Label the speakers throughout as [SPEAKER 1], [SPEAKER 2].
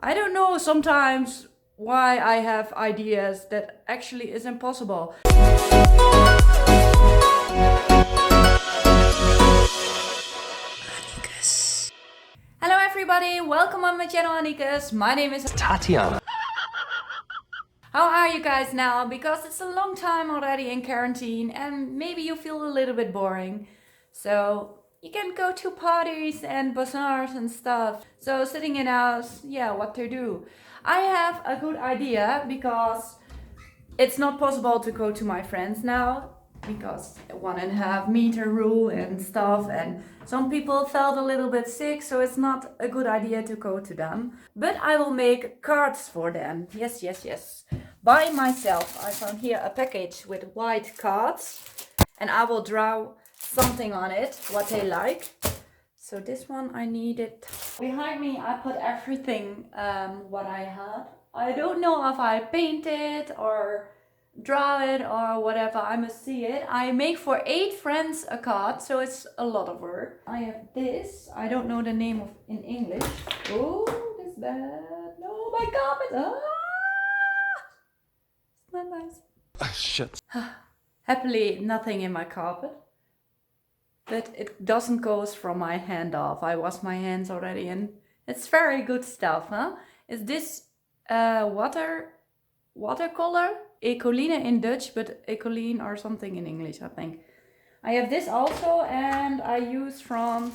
[SPEAKER 1] I don't know sometimes why I have ideas that actually is impossible. Hello everybody, welcome on my channel Annikus. My name is
[SPEAKER 2] Tatiana.
[SPEAKER 1] How are you guys now? Because it's a long time already in quarantine and maybe you feel a little bit boring. So you can go to parties and bazaars and stuff. So sitting in house, yeah, what to do? I have a good idea because it's not possible to go to my friends now because 1.5 meter rule and stuff, and some people felt a little bit sick, so it's not a good idea to go to them. But I will make cards for them. Yes. By myself. I found here a package with white cards and I will draw something on it, what they like. So this one I needed. Behind me I put everything what I had. I don't know if I paint it or draw it or whatever, I must see it. I make for 8 friends a card, so it's a lot of work. I have this, I don't know the name of in English. Oh, this bad. No, my carpet. It's not nice.
[SPEAKER 2] Shit.
[SPEAKER 1] Happily nothing in my carpet. But it doesn't go from my hand off. I wash my hands already and it's very good stuff, huh? Is this watercolor? Ecoline in Dutch, but Ecoline or something in English, I think. I have this also, and I use from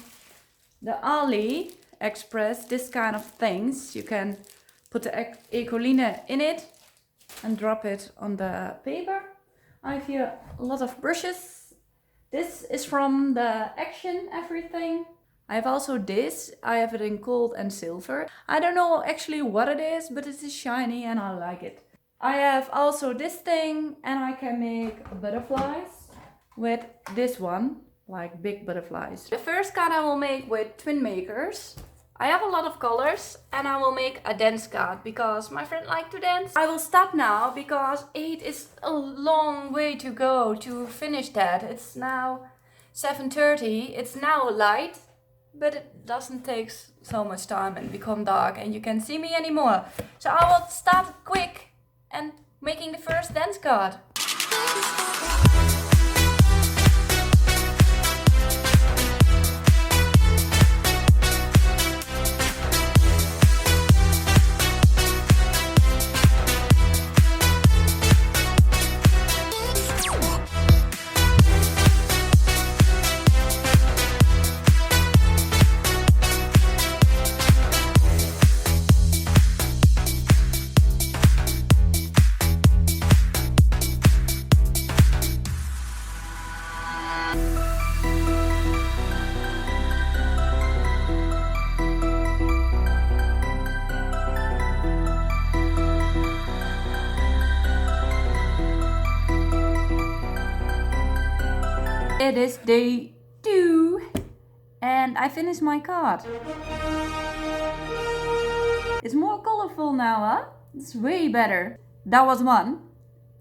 [SPEAKER 1] the AliExpress this kind of things. You can put the Ecoline in it and drop it on the paper. I have here a lot of brushes. This is from the Action Everything. I have also this. I have it in gold and silver. I don't know actually what it is, but it is shiny and I like it. I have also this thing, and I can make butterflies with this one, like big butterflies. The first card I will make with twin makers. I have a lot of colors and I will make a dance card because my friend likes to dance. I will stop now because 8 is a long way to go to finish that. It's now 7:30. It's now light, but it doesn't take so much time and become dark and you can't see me anymore. So I will start quick and making the first dance card. It is day 2 and I finished my card. It's more colorful now, huh? It's way better. That was 1.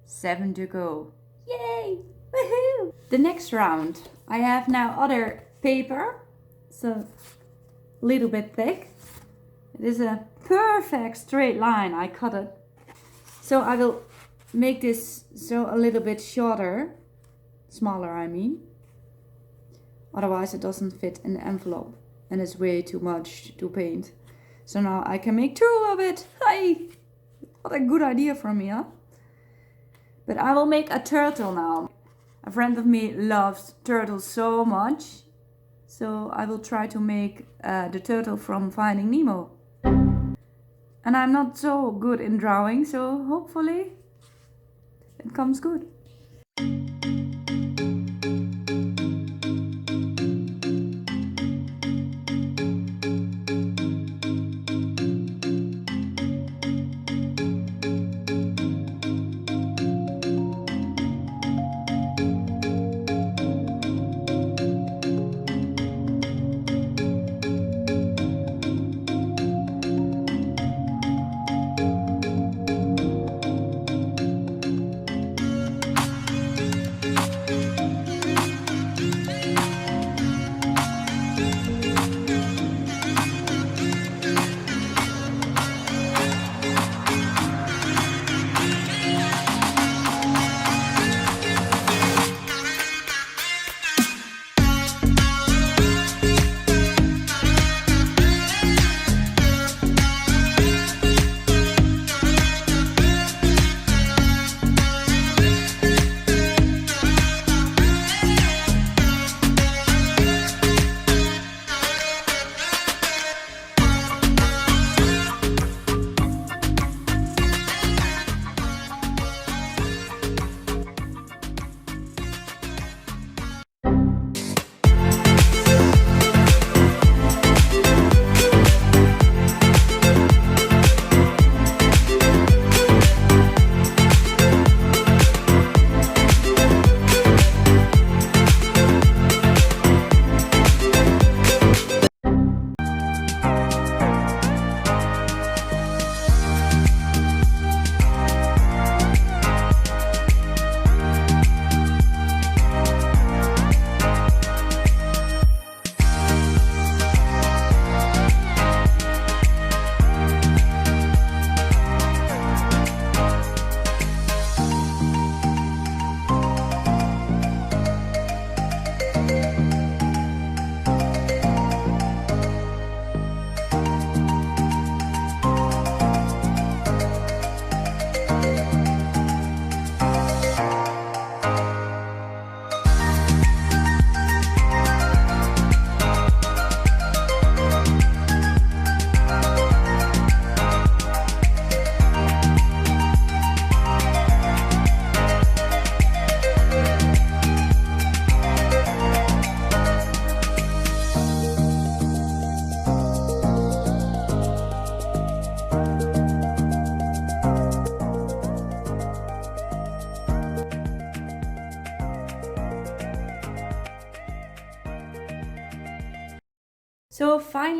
[SPEAKER 1] 7 to go. Yay! Woohoo! The next round. I have now other paper. So a little bit thick. It is a perfect straight line. I cut it. So I will make this so a little bit shorter. Smaller, I mean. Otherwise it doesn't fit in the envelope and it's way too much to paint. So now I can make 2 of it. Hey! What a good idea from me, huh? But I will make a turtle now. A friend of me loves turtles so much. So I will try to make the turtle from Finding Nemo. And I'm not so good in drawing, so hopefully it comes good.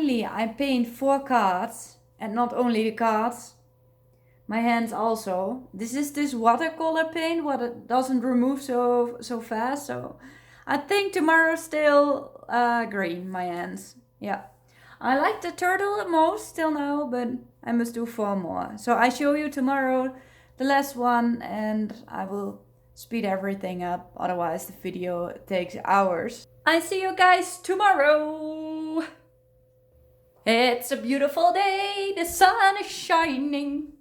[SPEAKER 1] finally I paint 4 cards, and not only the cards, my hands also. This is this watercolor paint, what it doesn't remove so fast. So I think tomorrow still green, my hands. Yeah. I like the turtle the most still now, but I must do 4 more. So I show you tomorrow the last one, and I will speed everything up, otherwise the video takes hours. I see you guys tomorrow. It's a beautiful day, the sun is shining.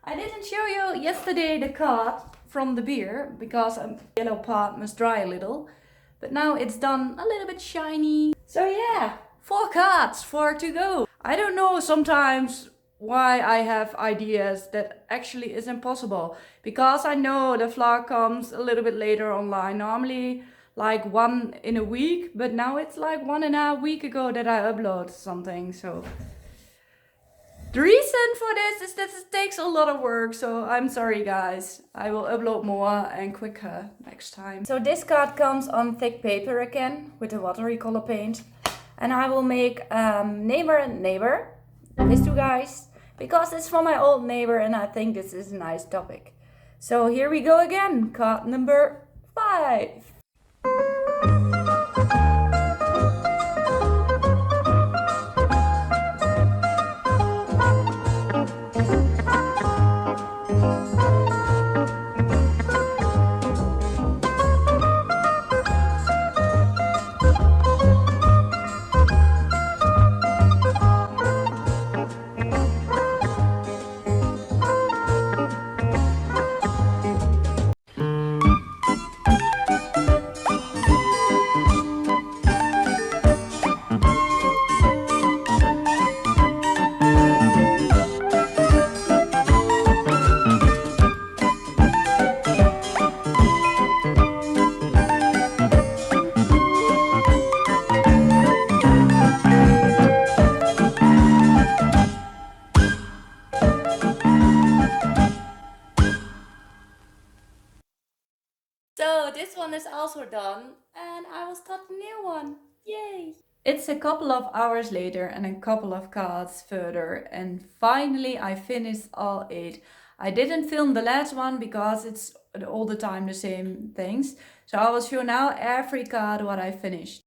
[SPEAKER 1] I didn't show you yesterday the card from the beer, because a yellow part must dry a little. But now it's done a little bit shiny. So yeah, 4 cards, 4 to go. I don't know sometimes why I have ideas that actually is impossible. Because I know the vlog comes a little bit later online. Normally like 1 in a week, but now it's like 1.5 weeks ago that I upload something. So the reason for this is that it takes a lot of work, so I'm sorry guys. I will upload more and quicker next time. So this card comes on thick paper again with the watercolor paint. And I will make neighbor and neighbor, these 2 guys, because it's from my old neighbor and I think this is a nice topic. So here we go again, card number 5. So this one is also done, and I will start a new one. Yay! It's a couple of hours later and a couple of cards further, and finally I finished all 8. I didn't film the last one because it's all the time the same things. So I will show now every card what I finished.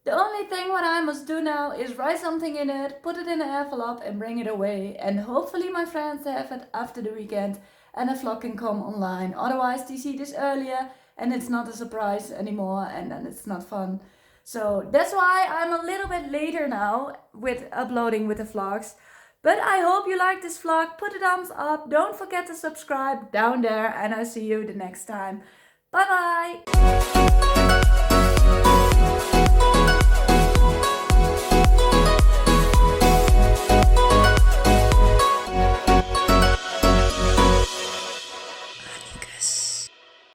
[SPEAKER 1] The only thing what I must do now is write something in it, put it in an envelope and bring it away. And hopefully my friends have it after the weekend and the vlog can come online. Otherwise they see this earlier and it's not a surprise anymore, and then it's not fun. So that's why I'm a little bit later now with uploading with the vlogs. But I hope you like this vlog. Put a thumbs up. Don't forget to subscribe down there, and I'll see you the next time. Bye bye!